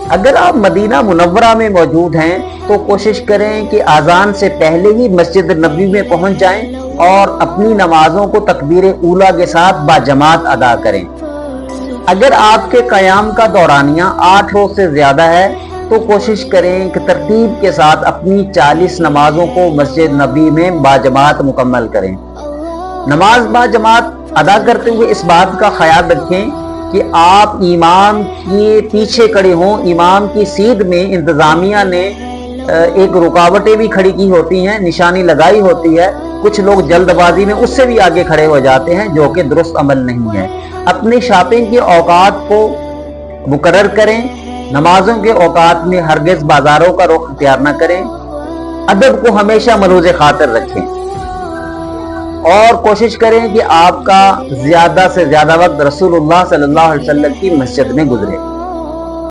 اگر آپ مدینہ منورہ میں موجود ہیں تو کوشش کریں کہ اذان سے پہلے ہی مسجد نبوی میں پہنچ جائیں اور اپنی نمازوں کو تکبیر اولیٰ کے ساتھ باجماعت ادا کریں۔ اگر آپ کے قیام کا دورانیہ 8 روز سے زیادہ ہے تو کوشش کریں کہ ترتیب کے ساتھ اپنی 40 نمازوں کو مسجد نبوی میں باجماعت مکمل کریں۔ نماز باجماعت ادا کرتے ہوئے اس بات کا خیال رکھیں کہ آپ امام کے پیچھے کھڑے ہوں۔ امام کی سیدھ میں انتظامیہ نے ایک رکاوٹیں بھی کھڑی کی ہوتی ہیں، نشانی لگائی ہوتی ہے۔ کچھ لوگ جلد بازی میں اس سے بھی آگے کھڑے ہو جاتے ہیں، جو کہ درست عمل نہیں ہے۔ اپنی شاپنگ کے اوقات کو مقرر کریں۔ نمازوں کے اوقات میں ہرگز بازاروں کا رخ اختیار نہ کریں۔ ادب کو ہمیشہ ملحوظ خاطر رکھیں اور کوشش کریں کہ آپ کا زیادہ سے زیادہ وقت رسول اللہ صلی اللہ علیہ وسلم کی مسجد میں گزرے۔